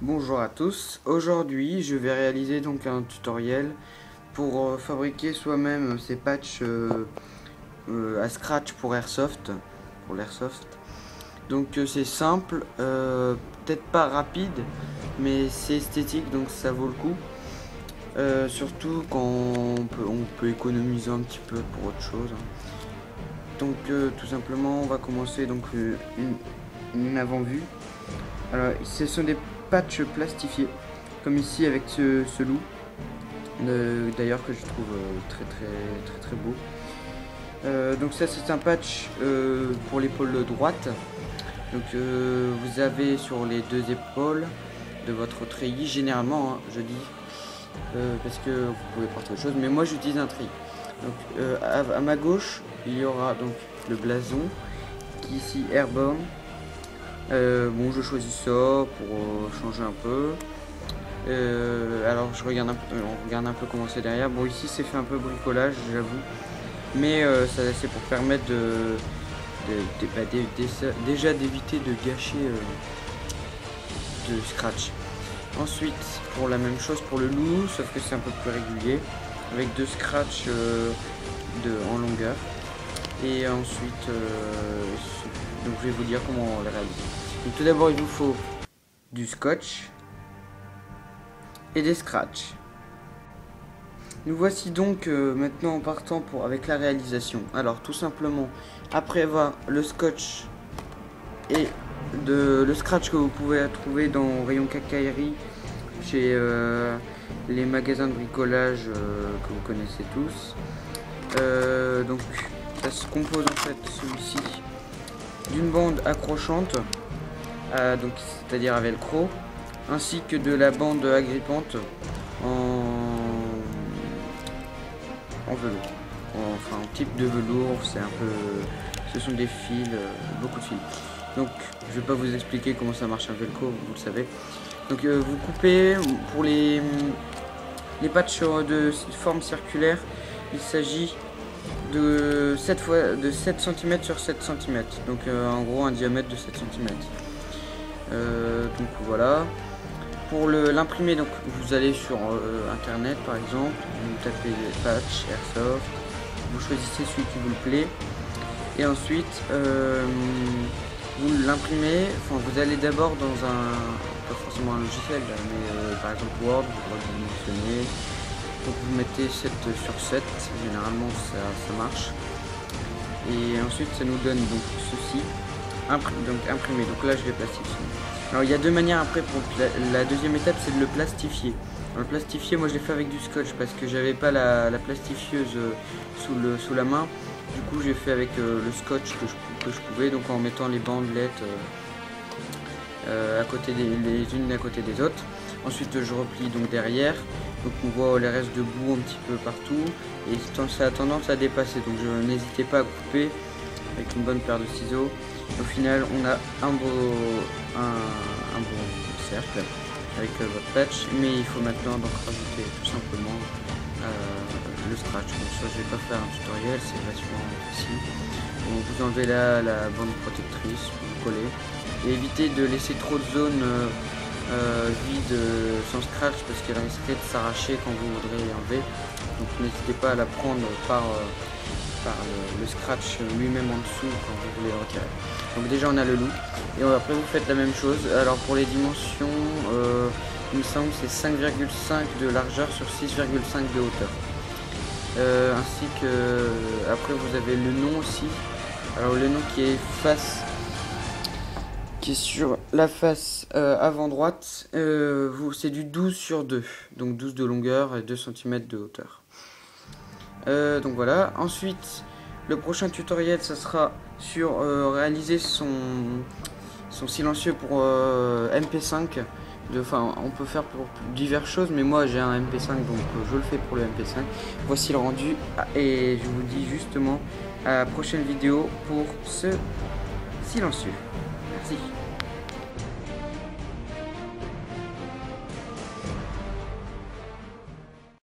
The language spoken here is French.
Bonjour à tous, aujourd'hui je vais réaliser donc un tutoriel pour fabriquer soi-même ces patchs à scratch pour l'airsoft. Donc c'est simple, peut-être pas rapide, mais c'est esthétique donc ça vaut le coup. Surtout quand on peut économiser un petit peu pour autre chose. Donc tout simplement on va commencer donc une avant-vue. Alors ce sont des patchs plastifiés, comme ici avec ce loup, d'ailleurs que je trouve très beau. Donc ça c'est un patch pour l'épaule droite. Donc vous avez sur les deux épaules de votre treillis, généralement je dis, parce que vous pouvez porter autre chose, mais moi j'utilise un treillis. Donc à ma gauche il y aura donc le blason qui est ici Airborne. Bon, je choisis ça pour changer un peu. Alors on regarde un peu comment c'est derrière. Bon, ici c'est fait un peu bricolage, j'avoue, mais c'est pour permettre déjà d'éviter de gâcher de scratch. Ensuite, pour la même chose pour le loup, sauf que c'est un peu plus régulier, avec deux scratchs en longueur. Et ensuite, donc je vais vous dire comment on les réalise. Donc tout d'abord il vous faut du scotch et des scratchs. Nous voici donc maintenant en partant avec la réalisation. Alors tout simplement, après avoir le scotch et le scratch que vous pouvez trouver dans le rayon quincaillerie chez les magasins de bricolage que vous connaissez tous. Donc ça se compose en fait celui-ci d'une bande accrochante, donc c'est-à-dire à velcro, ainsi que de la bande agrippante en velours, enfin en type de velours. C'est un peu, ce sont des fils, beaucoup de fils. Donc je vais pas vous expliquer comment ça marche un velcro, vous le savez. Donc vous coupez pour les patchs de forme circulaire. Il s'agit de 7 cm sur 7 cm, donc en gros un diamètre de 7 cm. Donc voilà. Pour l'imprimer, donc vous allez sur internet par exemple, vous tapez patch airsoft, vous choisissez celui qui vous plaît et ensuite vous l'imprimez. Enfin, vous allez d'abord dans pas forcément un logiciel mais par exemple Word, vous dimensionnez. Donc vous mettez 7 sur 7, généralement ça marche. Et ensuite ça nous donne donc ceci, imprimé. Donc là je vais plastifier. Alors il y a deux manières après pour la deuxième étape, c'est de le plastifier. Alors, le plastifier, moi je l'ai fait avec du scotch parce que j'avais pas la plastifieuse sous la main. Du coup j'ai fait avec le scotch que je pouvais, donc en mettant les bandelettes à côté les unes à côté des autres. Ensuite je replie donc derrière, donc on voit les restes de boue un petit peu partout et ça a tendance à dépasser, donc n'hésitez pas à couper avec une bonne paire de ciseaux. Au final on a un beau cercle avec votre patch, mais il faut maintenant donc rajouter tout simplement le scratch. Donc ça je vais pas faire un tutoriel, c'est vachement facile. Donc vous enlevez la bande protectrice, vous collez et évitez de laisser trop de zones vide sans scratch parce qu'elle risquerait de s'arracher quand vous voudrez l'enlever. Donc n'hésitez pas à la prendre par le scratch lui-même en dessous quand vous voulez le retirer. Donc déjà on a le loup et après vous faites la même chose. Alors pour les dimensions, il me semble c'est 5,5 de largeur sur 6,5 de hauteur. Ainsi que après vous avez le nom aussi. Alors le nom qui est sur la face avant droite, c'est du 12 sur 2, donc 12 de longueur et 2 cm de hauteur. Donc voilà. Ensuite le prochain tutoriel ça sera sur réaliser son silencieux pour MP5. Enfin on peut faire pour diverses choses, mais moi j'ai un MP5 donc je le fais pour le MP5. Voici le rendu et je vous dis justement à la prochaine vidéo pour ce silencieux. Merci.